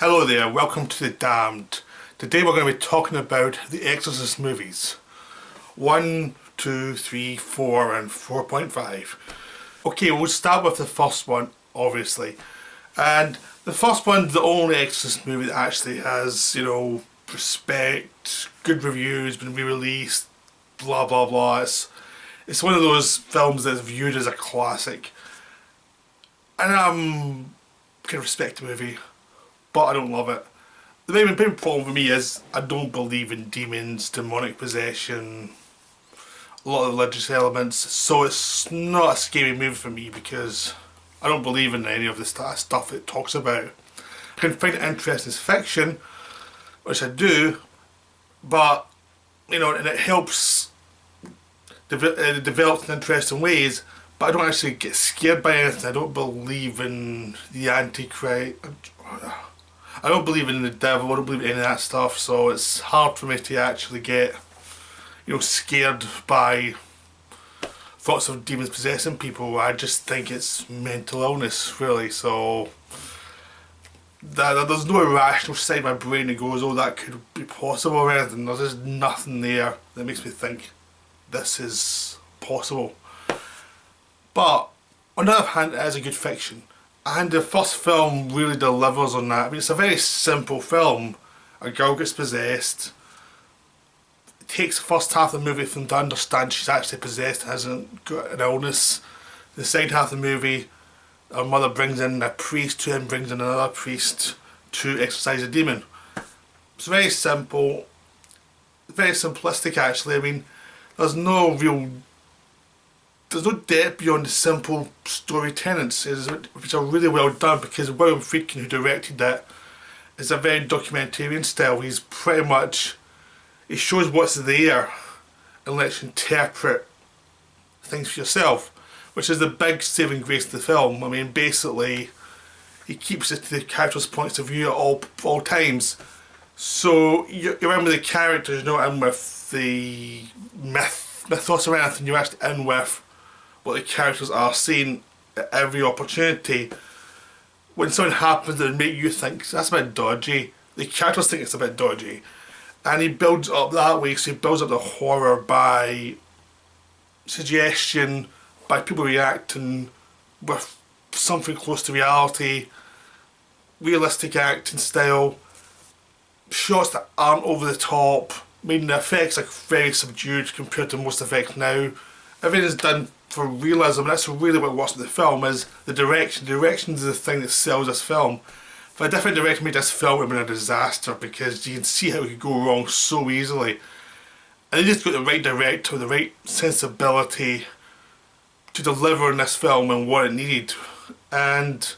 Hello there, welcome to The Damned. Today we're going to be talking about the Exorcist movies. 1, 2, 3, 4 and 4.5. Okay, we'll start with the first one, obviously. And the first one's the only Exorcist movie that actually has, respect, good reviews, been re-released, blah blah blah. It's one of those films that's viewed as a classic. And I can respect the movie, but I don't love it. The main problem for me is I don't believe in demons, demonic possession, a lot of religious elements, so it's not a scary movie for me because I don't believe in any of the stuff it talks about. I can find it interesting as fiction, which I do, but and it helps develop in interesting ways, but I don't actually get scared by anything. I don't believe in the Antichrist. I don't believe in the devil. I don't believe in any of that stuff, so it's hard for me to actually get scared by thoughts of demons possessing people. I just think it's mental illness, really. So there's no irrational side of my brain that goes, oh, that could be possible or anything. There's just nothing there that makes me think this is possible. But on the other hand, it is a good fiction, and the first film really delivers on that. I mean, it's a very simple film. A girl gets possessed. It takes the first half of the movie for them to understand she's actually possessed and hasn't got an illness. The second half of the movie, her mother brings in a priest to him, brings in another priest to exorcise a demon. It's very simple, very simplistic actually. I mean, there's no depth beyond the simple story tenets, which are really well done, because William Friedkin, who directed it, is a very documentarian style. He's pretty much, he shows what's there and lets you interpret things for yourself, which is the big saving grace of the film. I mean, basically, he keeps it to the characters' points of view at all times. So you're in with the characters, you're not in with the mythos or anything. You're actually in with what the characters are saying at every opportunity. When something happens that would make you think that's a bit dodgy, the characters think it's a bit dodgy, and he builds it up that way. So he builds up the horror by suggestion, by people reacting with something close to reality, realistic acting style, shots that aren't over the top. I mean, the effects are very subdued compared to most effects now. Everything is done for realism. That's really what works with the film, is the direction. The direction is the thing that sells this film. If a different director made this film, it would have been a disaster, because you can see how it could go wrong so easily. And they just got the right director, the right sensibility to deliver in this film and what it needed. And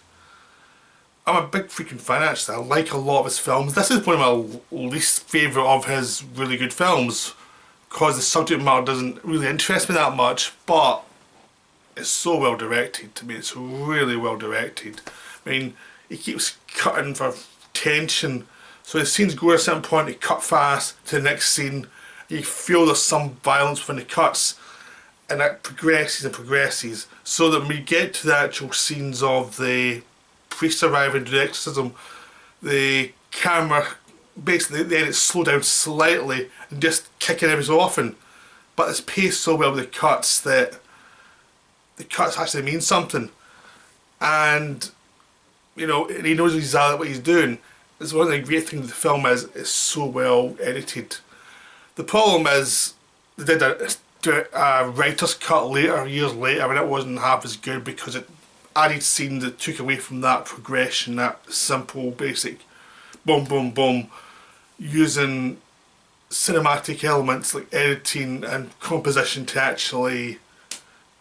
I'm a big freaking fan actually. I like a lot of his films. This is one of my least favourite of his really good films, because the subject matter doesn't really interest me that much, but it's so well directed. To me, it's really well directed. I mean, he keeps cutting for tension, so the scenes go at a certain point, they cut fast to the next scene, you feel there's some violence when it cuts, and that progresses and progresses, so that when we get to the actual scenes of the priest arriving to the exorcism, the camera basically then it's slowed down slightly and just kicking every so often, but it's paced so well with the cuts that the cuts actually mean something. And and he knows exactly what he's doing. It's one of the great things of the film is it's so well edited. The problem is they did a writer's cut later, years later, and it wasn't half as good because it added scenes that took away from that progression, that simple basic boom boom boom, using cinematic elements like editing and composition to actually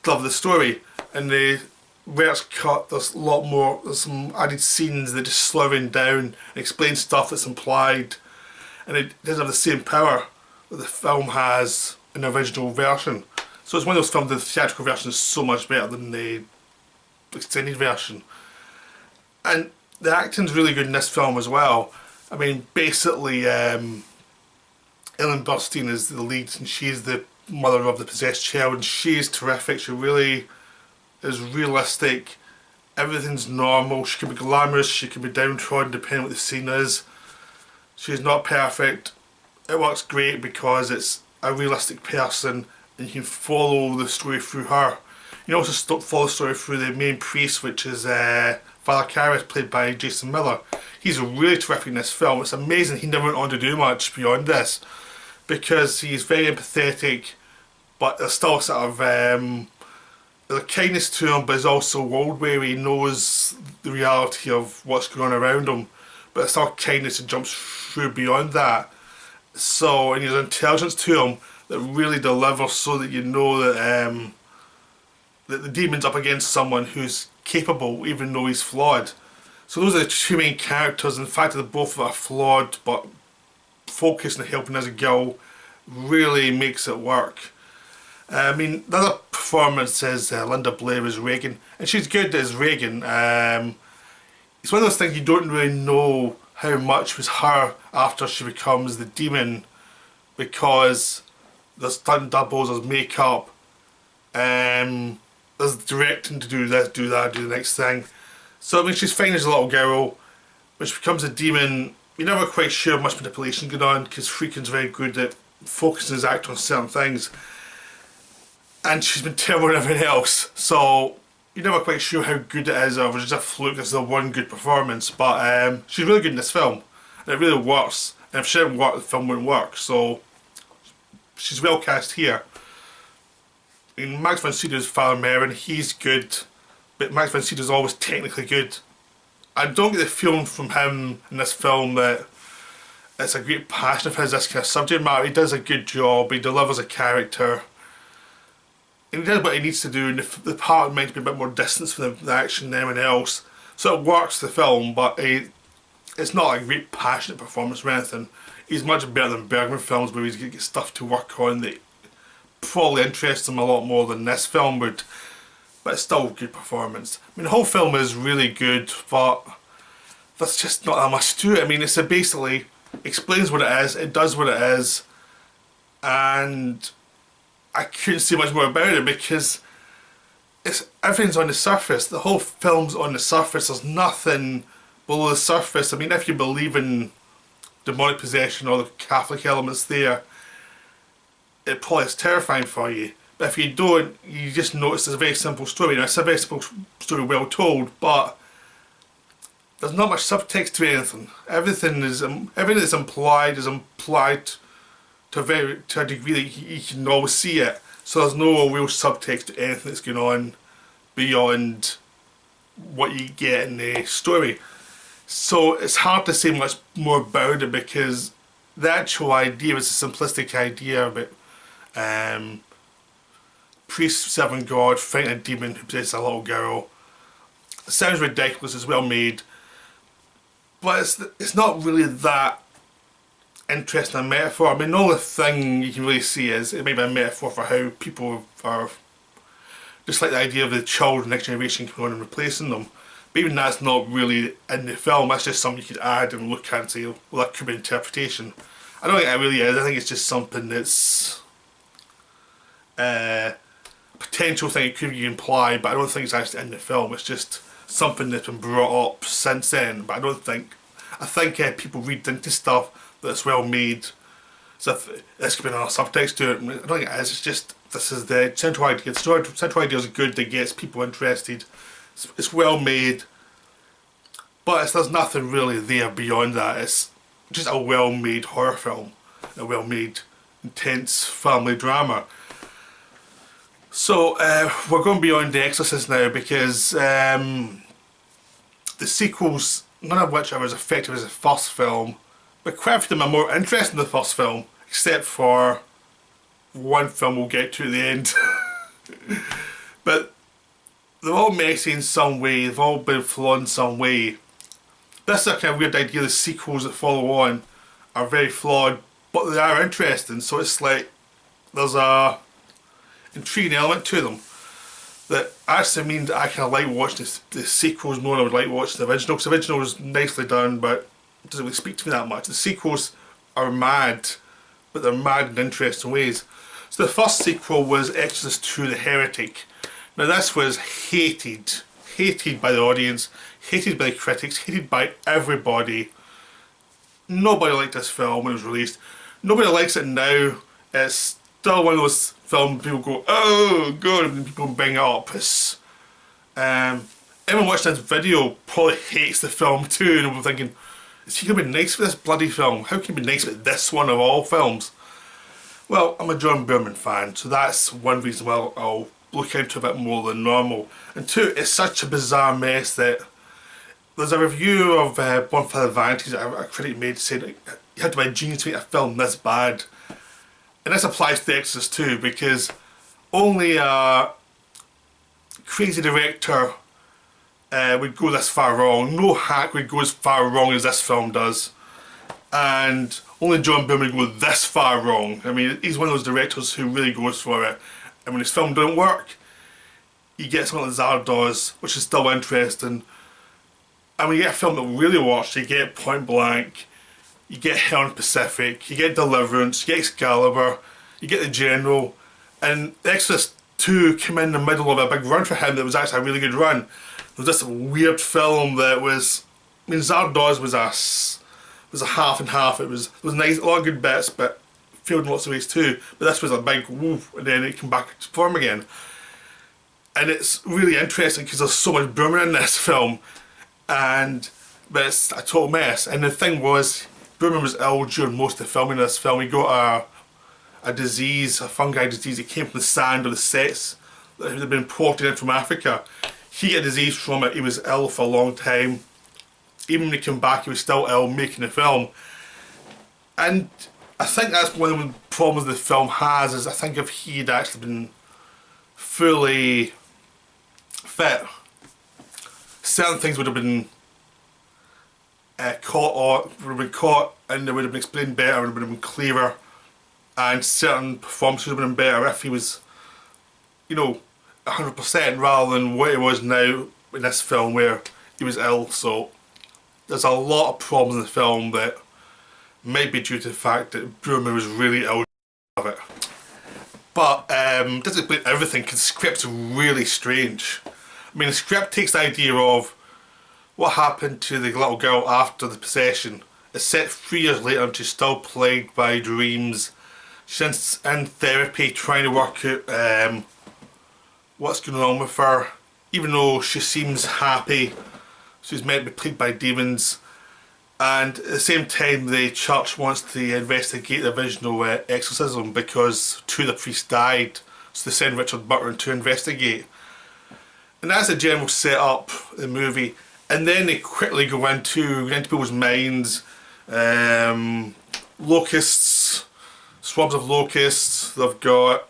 deliver the story. And the where it's cut, there's a lot more, there's some added scenes that just slow everything down and explain stuff that's implied, and it doesn't have the same power that the film has in the original version. So it's one of those films that the theatrical version is so much better than the extended version. And the acting's really good in this film as well. I mean, basically Ellen Burstyn is the lead, and she's the mother of the possessed child, and she's terrific. She really is realistic Everything's normal. She can be glamorous, she can be downtrodden depending on what the scene is. She's not perfect. It works great because it's a realistic person and you can follow the story through her. You can also follow the story through the main priest, which is Father Karras, played by Jason Miller. He's really terrific in this film. It's amazing he never went on to do much beyond this because he's very empathetic, but there's still sort of there's a kindness to him, but he's also world weary. He knows the reality of what's going on around him, but there's still kindness that jumps through beyond that. So, and there's intelligence to him that really delivers, so that you know that that the demon's up against someone who's capable, even though he's flawed. So those are the two main characters. In fact, they both are flawed, but focused on helping as a girl really makes it work. I mean, the other performance is Linda Blair as Regan, and she's good as Regan. It's one of those things you don't really know how much was her after she becomes the demon, because there's stunt doubles, there's makeup, there's directing to do this, do that, do the next thing. So I mean, she's fine as a little girl. When she becomes a demon, you're never quite sure much manipulation going on, because Friedkin's very good at focusing his act on certain things. And she's been terrible at everything else, so you're never quite sure how good it is, or if it's just a fluke, this is the one good performance. But she's really good in this film, and it really works. And if she didn't work, the film wouldn't work. So she's well cast here. I mean, Max von Sydow's Father Merrin, he's good, but Max von Sydow's always technically good. I don't get the feeling from him in this film that it's a great passion of his, this kind of subject matter. He does a good job, he delivers a character, and he does what he needs to do, and the part might be a bit more distance from the action than anyone else. So it works, the film, but it's not a great passionate performance or anything. He's much better than Bergman films, where he's going to get stuff to work on that probably interests him a lot more than this film would. But it's still a good performance. I mean, the whole film is really good, but there's just not that much to it. I mean, it's basically explains what it is, it does what it is, and I couldn't say much more about it because everything's on the surface. The whole film's on the surface. There's nothing below the surface. I mean, if you believe in demonic possession or the Catholic elements there, it probably is terrifying for you. But if you don't, you just notice it's a very simple story. Now, it's a very simple story, well told, but there's not much subtext to anything. Everything that's implied is implied to a degree that you can always see it. So there's no real subtext to anything that's going on beyond what you get in the story. So it's hard to say much more about it, because the actual idea is a simplistic idea about priest serving God, fighting a demon who possesses a little girl. It sounds ridiculous, it's well made, but it's not really that interesting a metaphor. I mean, the only thing you can really see is it may be a metaphor for how people are just like the idea of the children, next generation coming on and replacing them. But even that's not really in the film, that's just something you could add and look at and say, well, that could be interpretation. I don't think it really is. I think it's just something that's a potential thing it could be implied, but I don't think it's actually in the film. It's just something that's been brought up since then, but I think people read into stuff that's well made, so this could be another subtext to it. I don't think it is. It's just, this is the central idea. The central idea is good, that gets people interested. It's well made, but there's nothing really there beyond that. It's just a well made horror film, a well made intense family drama. So we're going beyond The Exorcist now, because the sequels, none of which are as effective as the first film, but quite a few of them are more interesting than the first film, except for one film we'll get to at the end. But they're all messy in some way, they've all been flawed in some way. This is a kind of weird idea, the sequels that follow on are very flawed, but they are interesting, so it's like there's a intriguing element to them that actually means I kind of like watching the sequels more than I would like watching the original, because the original was nicely done, but it doesn't really speak to me that much. The sequels are mad, but they're mad in interesting ways. So the first sequel was Exorcist II: The Heretic. Now this was hated hated by the audience, hated by the critics, hated by everybody. Nobody liked this film when it was released. Nobody likes it now. It's still one of those films people go, oh god, and people bring it up. It's, everyone watching this video probably hates the film too, and we're thinking, is he going to be nice for this bloody film? How can he be nice with this one of all films? Well, I'm a John Boorman fan, so that's one reason why I'll look into it a bit more than normal. And two, it's such a bizarre mess that there's a review of One for the Vanities that a critic made saying you had to be a genius to make a film this bad. And this applies to The Exorcist too, because only a crazy director would go this far wrong. No hack would go as far wrong as this film does. And only John Boorman would go this far wrong. I mean, he's one of those directors who really goes for it. And when his film doesn't work, you get something like Zardoz, which is still interesting. And when you get a film that really works, you get Point Blank, you get Hell in the Pacific, you get Deliverance, you get Excalibur, you get The General, and The Exorcist 2 came in the middle of a big run for him that was actually a really good run. There was this weird film that was, I mean, Zardoz was a half and half. It was nice, a lot of good bits, but failed in lots of ways too. But this was a big woof, and then it came back to form again. And it's really interesting because there's so much Boorman in this film, but it's a total mess. And the thing was, Boorman was ill during most of the filming of this film. He got a disease, a fungi disease that came from the sand or the sets that had been imported in from Africa. He got a disease from it. He was ill for a long time. Even when he came back, he was still ill making the film. And I think that's one of the problems the film has, is I think if he'd actually been fully fit, certain things would have been caught and they would have been explained better, would have been clearer, and certain performances would have been better if he was, you know, 100% rather than what he was now in this film where he was ill. So there's a lot of problems in the film that might be due to the fact that Boorman was really ill of it. But doesn't explain everything because the script's really strange. I mean, the script takes the idea of what happened to the little girl after the possession. It's set 3 years later and she's still plagued by dreams. She's in therapy trying to work out what's going on with her. Even though she seems happy, she's meant to be plagued by demons. And at the same time, the church wants to investigate the original exorcism because two of the priests died, so they send Richard Burton to investigate. And that's the general setup of the movie. And then they quickly go into people's minds. Locusts, swabs of locusts. They've got,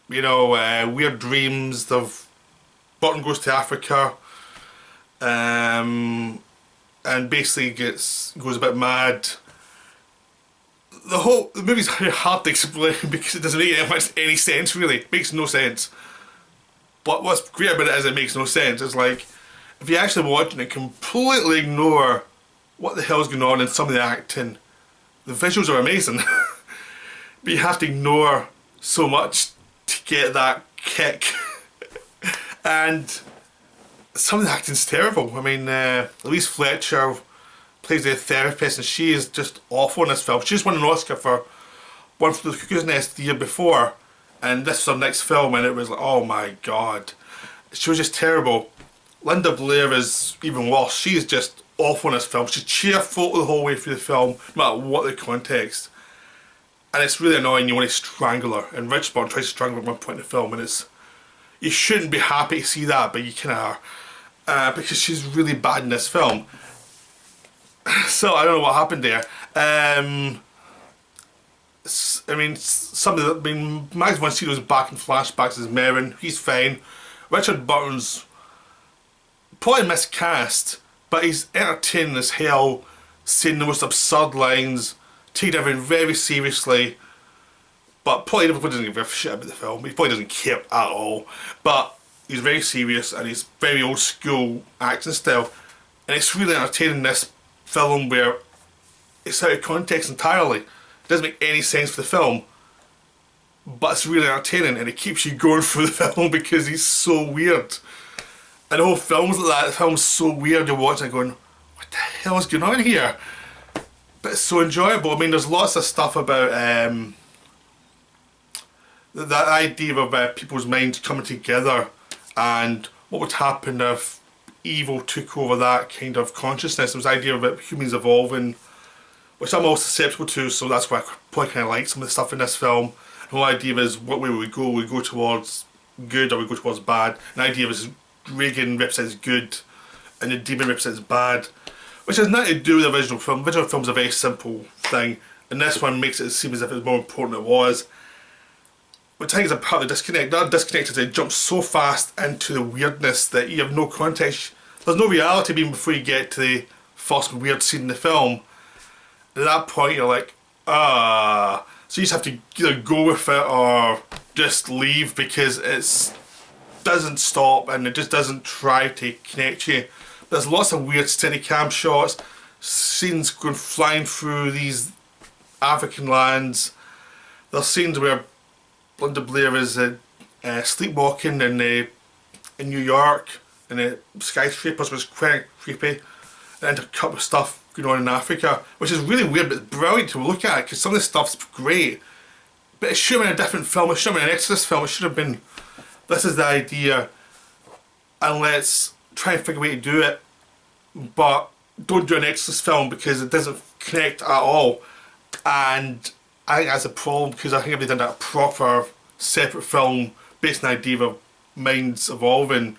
you know, weird dreams. Burton goes to Africa. And basically goes a bit mad. The movie's hard to explain because it doesn't make any sense really. It makes no sense. But what's great about it is it makes no sense. It's like, if you're actually watching it, completely ignore what the hell's going on in some of the acting. The visuals are amazing. But you have to ignore so much to get that kick. And some of the acting's terrible. I mean, Louise Fletcher plays the therapist and she is just awful in this film. She just won an Oscar for One for the Cuckoo's Nest the year before, and this was her next film and it was like, oh my god. She was just terrible. Linda Blair is even worse. She is just awful in this film. She's cheerful the whole way through the film, no matter what the context. And it's really annoying. You want to strangle her, and Richard Burton tries to strangle her at one point in the film, and it's, you shouldn't be happy to see that, but you kind of are. Because she's really bad in this film. So I don't know what happened there. I mean, Max von Sydow's back in flashbacks as Merrin. He's fine. Richard Burton's probably miscast, but he's entertaining as hell, saying the most absurd lines, taking everything very seriously. But probably doesn't give a shit about the film. He probably doesn't care at all. But he's very serious and he's very old school acting style. And it's really entertaining, this film, where it's out of context entirely. It doesn't make any sense for the film. But it's really entertaining and it keeps you going through the film because he's so weird. And the whole film's like that. The film's so weird, you're watching it going, what the hell is going on here? But it's so enjoyable. I mean, there's lots of stuff about that idea of people's minds coming together and what would happen if evil took over that kind of consciousness. There was the idea about humans evolving, which I'm also susceptible to, so that's why I probably kind of like some of the stuff in this film. The whole idea is, what way we go towards good or we go towards bad. And the idea is Reagan represents good and the demon represents bad, which has nothing to do with the original film. The original film's a very simple thing, and this one makes it seem as if it's more important than it was. Which I think is a part of the disconnect. That disconnect is it jumps so fast into the weirdness that you have no context. There's no reality even before you get to the first weird scene in the film. At that point you're like, ah. So you just have to either go with it or just leave, because it doesn't stop and it just doesn't try to connect you. There's lots of weird steady cam shots, scenes going flying through these African lands. There's scenes where Linda Blair is sleepwalking in New York, and the skyscrapers, was quite creepy, and intercut with stuff going on in Africa, which is really weird, but it's brilliant to look at, because some of this stuff's great. But it should have been a different film. It should have been an Exorcist film. It should have been, this is the idea, and let's try and figure a way to do it, but don't do an Exorcist film because it doesn't connect at all. And I think that's a problem, because I think if they done a proper separate film based on the idea of minds evolving,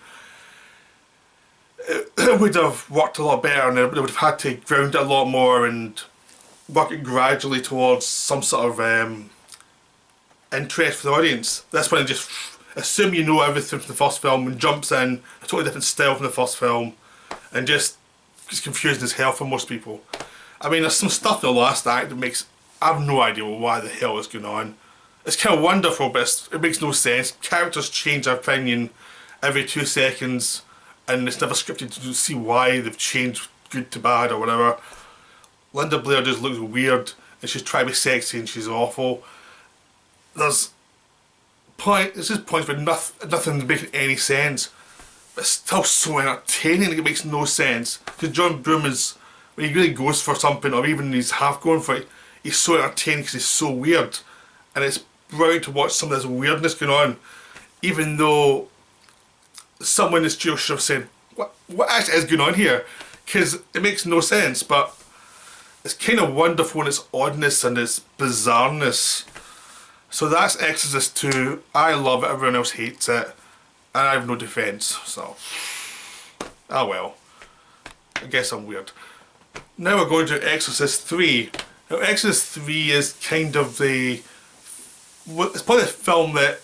it would have worked a lot better, and they would have had to ground it a lot more and work it gradually towards some sort of interest for the audience. That's when they just assume you know everything from the first film and jumps in a totally different style from the first film, and just is confusing as hell for most people. I mean, there's some stuff in the last act that makes, I have no idea why the hell is going on. It's kind of wonderful, but it makes no sense. Characters change their opinion every 2 seconds, and it's never scripted to see why they've changed good to bad or whatever. Linda Blair just looks weird, and she's trying to be sexy and she's awful. There's just points where nothing's making any sense, but it's still so entertaining, like it makes no sense. Because John Broome is, when he really goes for something, or even he's half going for it, he's so entertaining because he's so weird, and it's brilliant to watch some of this weirdness going on, even though someone in the studio should have said, what actually is going on here? Because it makes no sense, but it's kind of wonderful in its oddness and its bizarreness. So that's Exorcist 2. I love it, everyone else hates it, and I have no defence, so ah well. I guess I'm weird. Now we're going to Exorcist 3. Now Exorcist 3 is kind of it's probably the film that,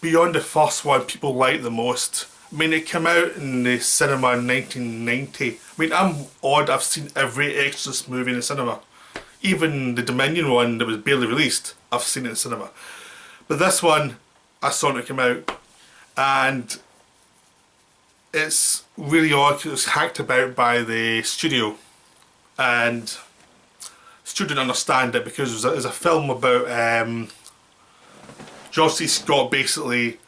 beyond the first one, people like the most. I mean, it came out in the cinema in 1990. I mean, I'm odd, I've seen every Exorcist movie in the cinema. Even the Dominion one that was barely released, I've seen it in the cinema. But this one, I saw when it came out, and it's really odd because it was hacked about by the studio, and the studio didn't understand it, because it was a film about George C. Scott basically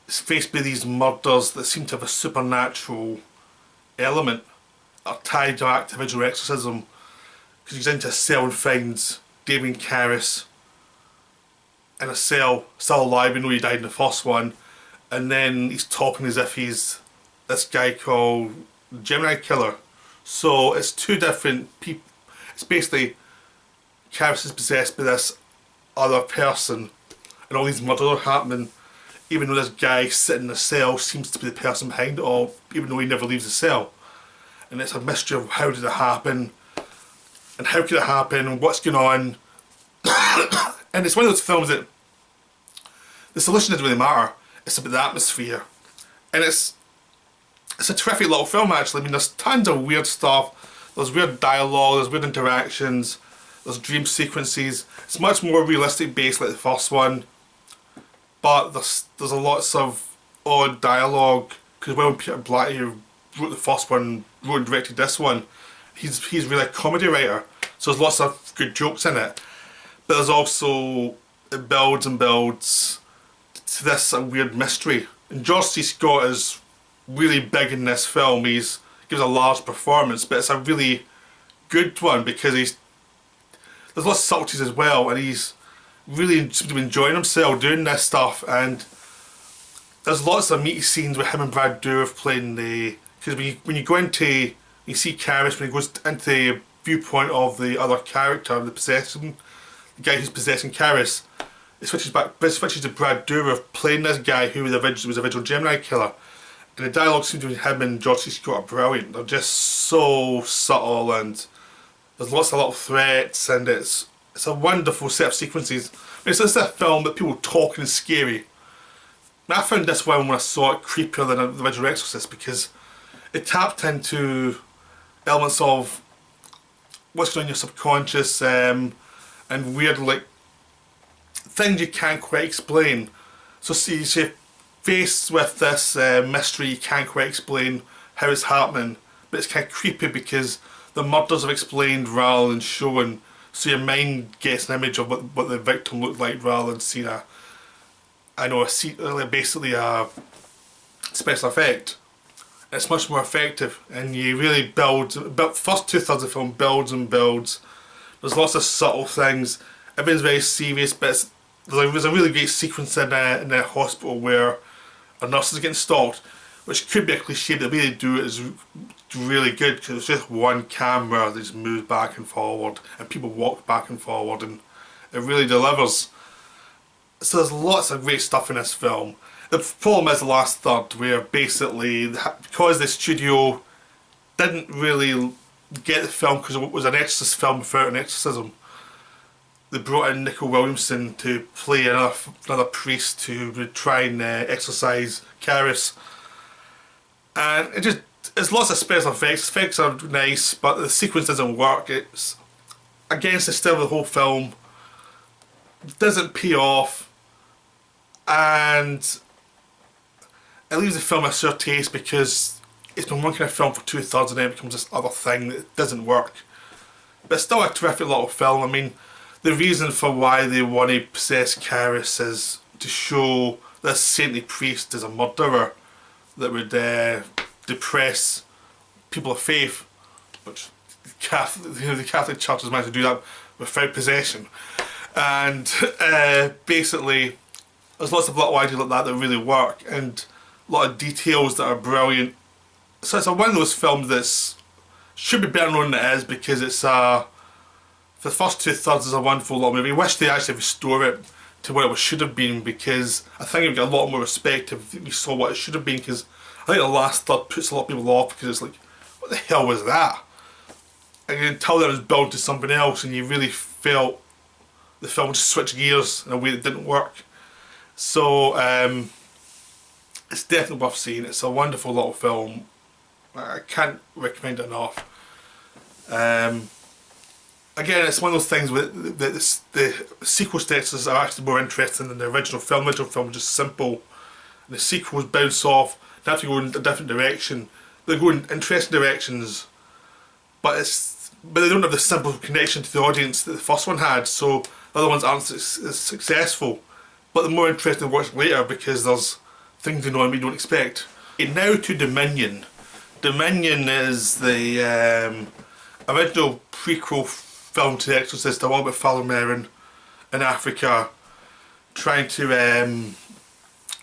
is faced by these murders that seem to have a supernatural element, are tied to act of original exorcism, because he's into a cell and finds Damien Karras in a cell, still alive, even though he died in the first one, and then he's talking as if he's this guy called Gemini Killer. So it's two different people. It's basically Karras is possessed by this other person, and all these murders are happening, even though this guy sitting in the cell seems to be the person behind it all, even though he never leaves the cell. And it's a mystery of how did it happen, and how could it happen, and what's going on. And it's one of those films that the solution doesn't really matter, it's about the atmosphere. And it's a terrific little film actually. I mean, there's tons of weird stuff, there's weird dialogue, there's weird interactions, there's dream sequences. It's much more realistic based like the first one, but there's a lots of odd dialogue, because when Peter Blatty, who wrote the first one, wrote and directed this one, he's really a comedy writer, so there's lots of good jokes in it. But there's also, it builds and builds to this weird mystery. And George C. Scott is really big in this film. He's gives a large performance, but it's a really good one because there's lots of subtleties as well, and he's really enjoying himself doing this stuff. And there's lots of meaty scenes with him and Brad Dourif playing because when you go into, you see Karis when he goes into the viewpoint of the other character, the guy who's possessing Karis. It switches to Brad Dourif playing this guy who was the original Gemini killer. And the dialogue between him and George C. Scott are brilliant. They're just so subtle, and there's lots of little threats, and it's a wonderful set of sequences. I mean, it's a film that people talking is scary. I found this one when I saw it creepier than the original Exorcist because it tapped into elements of what's going on in your subconscious and weird like things you can't quite explain. So see, you're faced with this mystery, you can't quite explain how it's happening, but it's kind of creepy because the murders are explained rather than shown, so your mind gets an image of what the victim looked like rather than seeing basically a special effect. It's much more effective, and you really build. First 2/3 of the film builds and builds. There's lots of subtle things. Everything's very serious, but there's a really great sequence in a hospital where a nurse is getting stalked, which could be a cliche, but the way they do it is really good because it's just one camera that just moves back and forward, and people walk back and forward, and it really delivers. So there's lots of great stuff in this film. The problem is the last third, where basically, because the studio didn't really get the film because it was an Exorcist film without an exorcism, they brought in Nico Williamson to play another priest who would try and exorcise Karis. And it's lots of special effects. The effects are nice, but the sequence doesn't work. It's against the style of the whole film. It doesn't pay off, and it leaves the film a sour taste because it's been one kind of film for 2/3 and then it becomes this other thing that doesn't work. But it's still a terrific little film. I mean, the reason for why they want to possess Karis is to show this saintly priest as a murderer that would depress people of faith, which the Catholic Church has managed to do that without possession. And basically, there's lots of little ideas like that really work, and a lot of details that are brilliant. So it's one of those films that should be better known than it is because it's for the first 2/3 is a wonderful little movie. I wish they actually restore it to what it should have been, because I think it would get a lot more respect if we saw what it should have been, because I think the last third puts a lot of people off because it's like, what the hell was that? And you can tell that it was built to something else, and you really felt the film just switch gears in a way that didn't work. So it's definitely worth seeing. It's a wonderful little film. I can't recommend it enough. Again, it's one of those things where the sequel statuses are actually more interesting than the original film. The original film was just simple. The sequels bounce off. They have to go in a different direction. They go in interesting directions, but they don't have the simple connection to the audience that the first one had. So the other ones aren't as successful. But they're more interesting to watch later because there's things going on we don't expect. Okay, now to Dominion. Dominion is the original prequel film to The Exorcist, all about Father Merrin in Africa trying to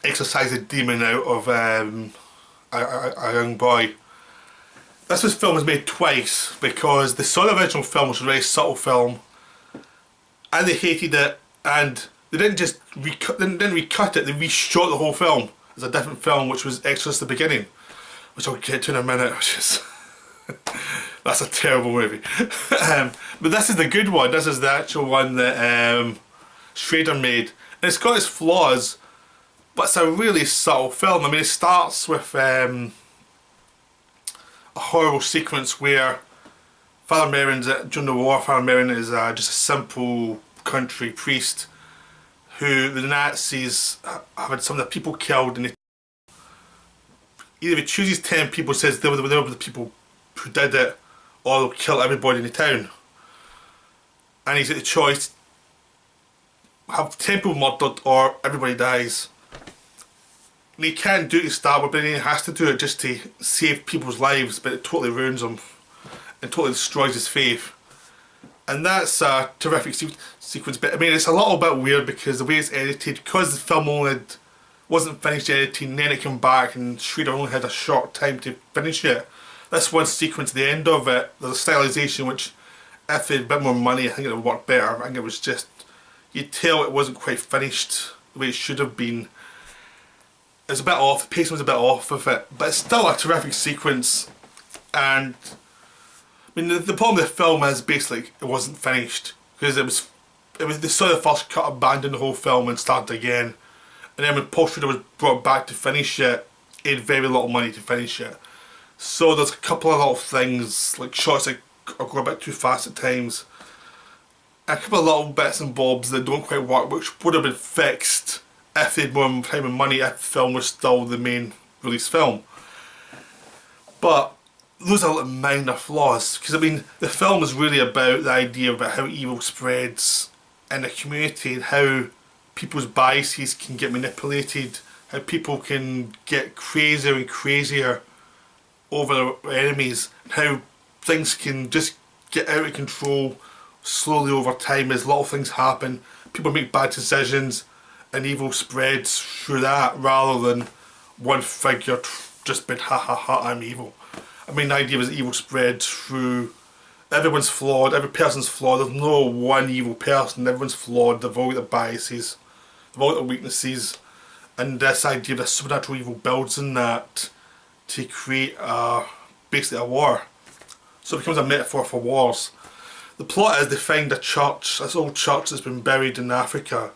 exorcise a demon out of a young boy. This film was made twice because they saw the original film, which was a very subtle film, and they hated it, and they didn't just recut it, they reshot the whole film as a different film, which was Exorcist the Beginning, which I'll get to in a minute, which is that's a terrible movie. But this is the good one. This is the actual one that Schrader made, and it's got its flaws, but it's a really subtle film. I mean, it starts with a horrible sequence where Father Merrin's during the war. Father Merrin is just a simple country priest who the Nazis have had some of the people killed, and either he chooses 10 people, says they were the people who did it, or they'll kill everybody in the town. And he's got the choice: have 10 people murdered or everybody dies. And he can't do it to start with, but he has to do it just to save people's lives, but it totally ruins him and totally destroys his faith. And that's a terrific sequence, but I mean, it's a little bit weird because the way it's edited, because the film wasn't finished editing, then it came back and Schrader only had a short time to finish it. This one sequence, the end of it, there's a stylization which, if they had a bit more money, I think it would work better. I think it was just, you'd tell it wasn't quite finished the way it should have been. It was a bit off, the pacing was a bit off of it, but it's still a terrific sequence. And I mean, the problem with the film is basically it wasn't finished because it was they saw the first cut, abandoned the whole film and started again. And then when Paul Schrader was brought back to finish it, he had very little money to finish it. So there's a couple of little things, like shots that go a bit too fast at times. A couple of little bits and bobs that don't quite work, which would have been fixed if they had more time and money if the film was still the main release film. But those are minor flaws, because I mean, the film is really about the idea about how evil spreads in the community and how people's biases can get manipulated, how people can get crazier and crazier over their enemies, and how things can just get out of control slowly over time as little things happen. People make bad decisions and evil spreads through that rather than one figure just being ha ha ha, I'm evil. I mean, the idea was that evil spreads through, everyone's flawed, every person's flawed, there's no one evil person, everyone's flawed, they've all got their biases, they've all got their weaknesses, and this idea that supernatural evil builds in that to create basically a war. So it becomes a metaphor for wars. The plot is they find a church, this old church that's been buried in Africa.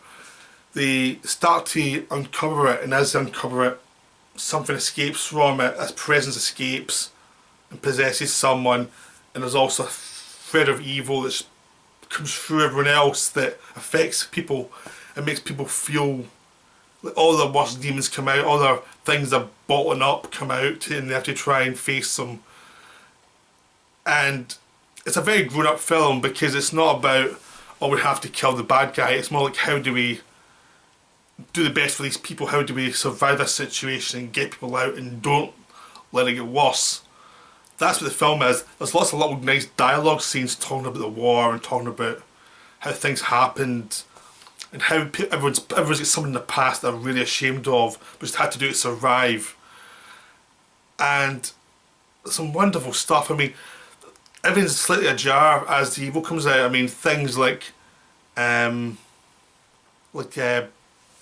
They start to uncover it, and as they uncover it, something escapes from it, this presence escapes and possesses someone, and there's also a thread of evil that comes through everyone else that affects people and makes people feel like all their worst demons come out, all their things that are bottling up come out, and they have to try and face them. And it's a very grown up film because it's not about, oh, we have to kill the bad guy, it's more like how do we do the best for these people, how do we survive this situation and get people out and don't let it get worse. That's what the film is. There's lots of little nice dialogue scenes talking about the war and talking about how things happened and how everyone's got something in the past that they're really ashamed of but just had to do it to survive. And some wonderful stuff. I mean, everything's slightly ajar as the evil comes out. I mean, things like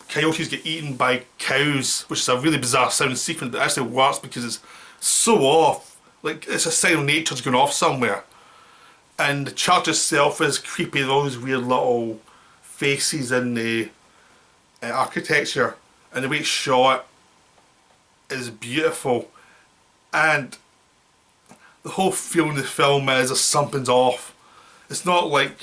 coyotes get eaten by cows, which is a really bizarre sounding sequence, but it actually works because it's so off. Like, it's a sign of nature's going off somewhere. And the church itself is creepy, with all these weird little faces in the architecture, and the way it's shot is beautiful. And the whole feeling of the film is that something's off. It's not like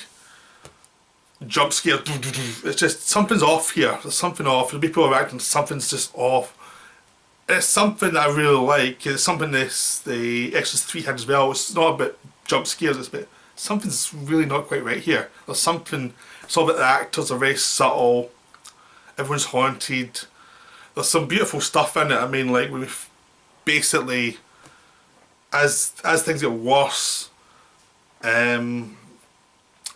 jump scare, it's just something's off here, there's something off, the people are acting, something's just off. It's something I really like, it's something the Exorcist 3 had as well. It's not about jump scares, it's about something's really not quite right here. There's something, it's all about the actors are very subtle, everyone's haunted. There's some beautiful stuff in it. I mean, like, we basically, as things get worse,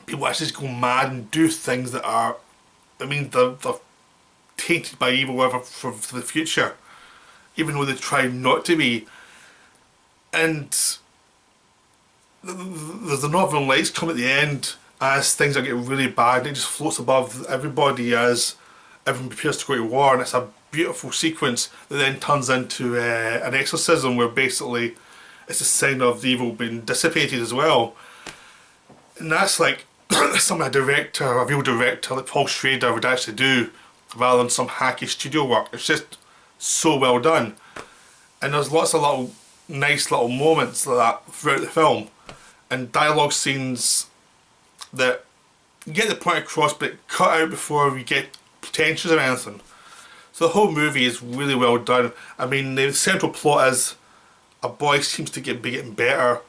people actually just go mad and do things that are, I mean, they're tainted by evil whatever for the future, even though they try not to be. And there's the Northern Lights come at the end as things are getting really bad, and it just floats above everybody as everyone prepares to go to war, and it's a beautiful sequence that then turns into an exorcism where basically it's a sign of the evil being dissipated as well. And that's like something a real director like Paul Schrader would actually do rather than some hacky studio work. It's just so well done. And there's lots of little nice little moments like that throughout the film, and dialogue scenes that get the point across but cut out before we get pretentious or anything. So the whole movie is really well done. I mean, the central plot is a boy seems to get getting better,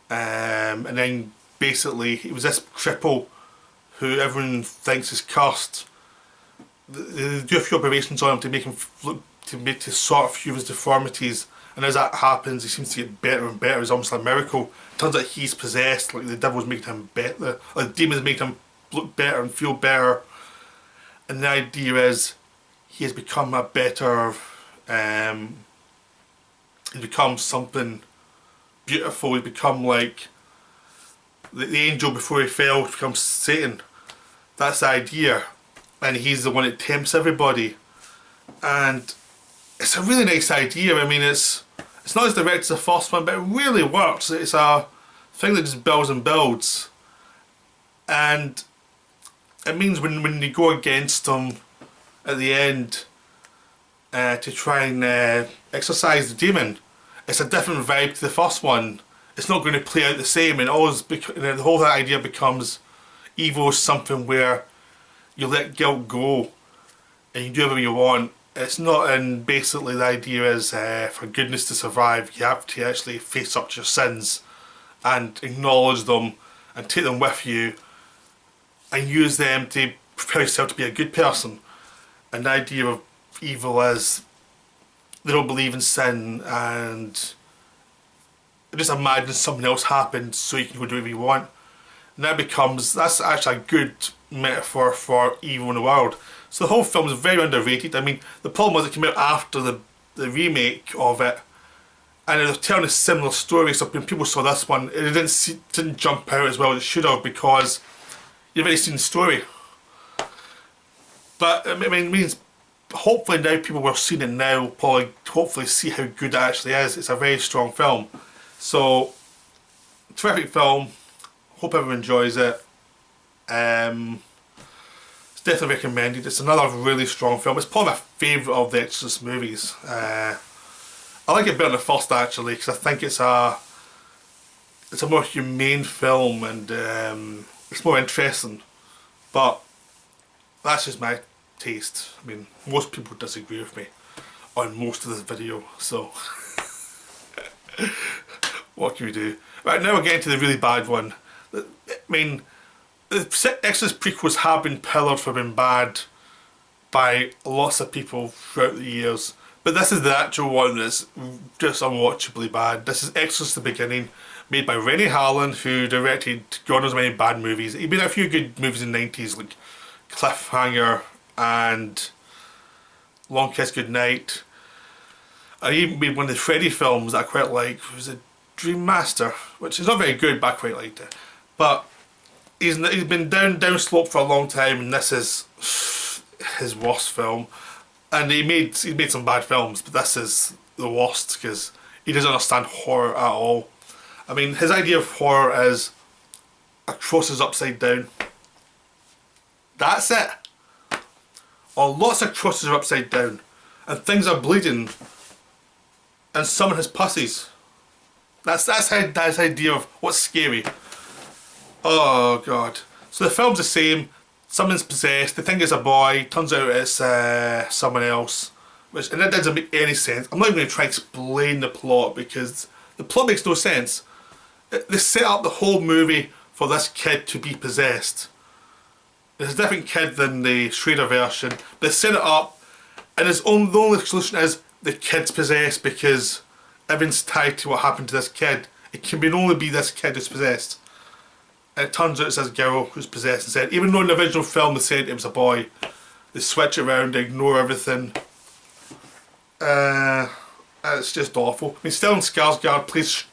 and then basically it was this cripple who everyone thinks is cursed. They do a few operations on him to make him look to sort of cure his deformities. And as that happens, he seems to get better and better. It's almost like a miracle. It turns out he's possessed, like the devil's making him better, like the demon's making him look better and feel better. And the idea is he has become a better, he's become something beautiful. He's become like the angel before he fell becomes Satan. That's the idea. And he's the one that tempts everybody. And it's a really nice idea. I mean, it's not as direct as the first one, but it really works. It's a thing that just builds and builds. And it means when you go against them at the end to try and exorcise the demon, it's a different vibe to the first one. It's not going to play out the same, and the whole idea becomes evil is something where you let guilt go and you do whatever you want. It's not, and basically the idea is for goodness to survive, you have to actually face up to your sins and acknowledge them and take them with you and use them to prepare yourself to be a good person. And the idea of evil is they don't believe in sin and just imagine something else happened so you can go do whatever you want. And that's actually a good metaphor for evil in the world. So the whole film is very underrated. I mean, the problem was it came out after the remake of it, and it was telling a similar story. So when people saw this one, it didn't jump out as well as it should have, because you've already seen the story. But I mean, it means hopefully now people will have seen it now, probably hopefully see how good it actually is. It's a very strong film. So, terrific film. Hope everyone enjoys it. It's definitely recommended. It's another really strong film. It's probably my favourite of the Exorcist movies. I like it better than the first, actually, because I think it's a more humane film and it's more interesting. But that's just my taste. I mean, most people disagree with me on most of this video, so what can we do? Right, now we're getting to the really bad one. I mean, the Exorcist prequels have been pillared for being bad by lots of people throughout the years, but this is the actual one that's just unwatchably bad. This is Exorcist the Beginning, made by Rennie Harlan, who directed God knows many bad movies. He made a few good movies in the 90s, like Cliffhanger and Long Kiss Goodnight. And he even made one of the Freddy films that I quite like. It was a Dream Master, which is not very good, but I quite liked it. But he's been down slope for a long time, and this is his worst film. And he's made some bad films, but this is the worst because he doesn't understand horror at all. I mean, his idea of horror is a cross is upside down. That's it. Or lots of crosses are upside down, and things are bleeding, and someone has pussies. That's his idea of what's scary. Oh god. So the film's the same. Someone's possessed. They think it's a boy. Turns out it's someone else. And that doesn't make any sense. I'm not even going to try to explain the plot because the plot makes no sense. They set up the whole movie for this kid to be possessed. It's a different kid than the Schrader version. They set it up, and the only solution is the kid's possessed because everything's tied to what happened to this kid. It can only be this kid who's possessed. And it turns out it's this girl who's possessed instead. Even though in the original film they said it was a boy, they switch it around, they ignore everything. It's just awful. I mean, Stellan Skarsgård plays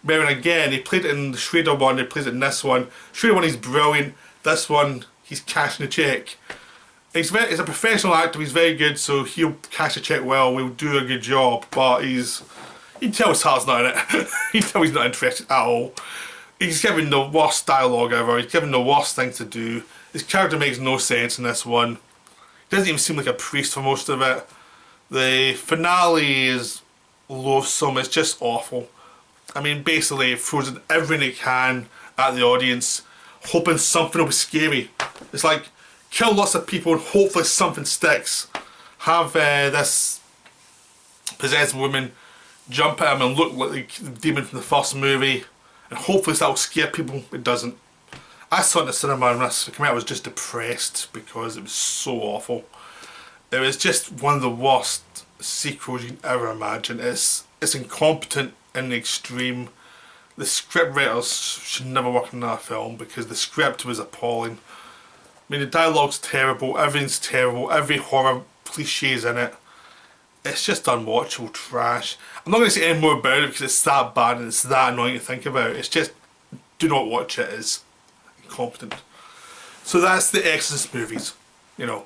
Merrin again. He played it in the Schrader one, he plays it in this one. Schrader one he's brilliant. This one he's cashing a check. He's a professional actor, he's very good, so he'll cash a check well, he'll do a good job, but you can tell his heart's not in it. You can tell he's not interested at all. He's given the worst dialogue ever, he's given the worst thing to do. His character makes no sense in this one. He doesn't even seem like a priest for most of it. The finale is loathsome, it's just awful. I mean, basically it throws in everything it can at the audience, hoping something will be scary. It's like, kill lots of people and hopefully something sticks. Have this possessed woman jump at him and look like the demon from the first movie, and hopefully that will scare people. It doesn't. I saw it in the cinema and when I came out I was just depressed because it was so awful. It was just one of the worst sequels you can ever imagine. It's incompetent in the extreme. The script writers should never work on that film because the script was appalling. I mean, the dialogue's terrible, everything's terrible, every horror cliche's in it. It's just unwatchable trash. I'm not going to say any more about it because it's that bad and it's that annoying to think about. It's just, do not watch it, it's incompetent. So that's the Exorcist movies, you know.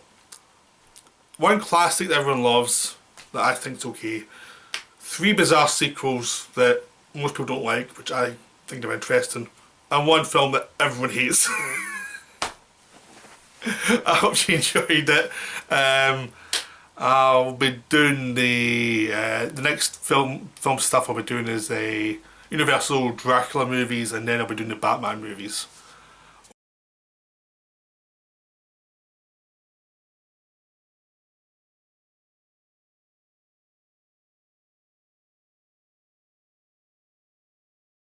One classic that everyone loves, that I think's okay. 3 bizarre sequels that most people don't like, which I think are interesting. And 1 film that everyone hates. I hope you enjoyed it. I'll be doing the next film stuff I'll be doing is the Universal Dracula movies, and then I'll be doing the Batman movies.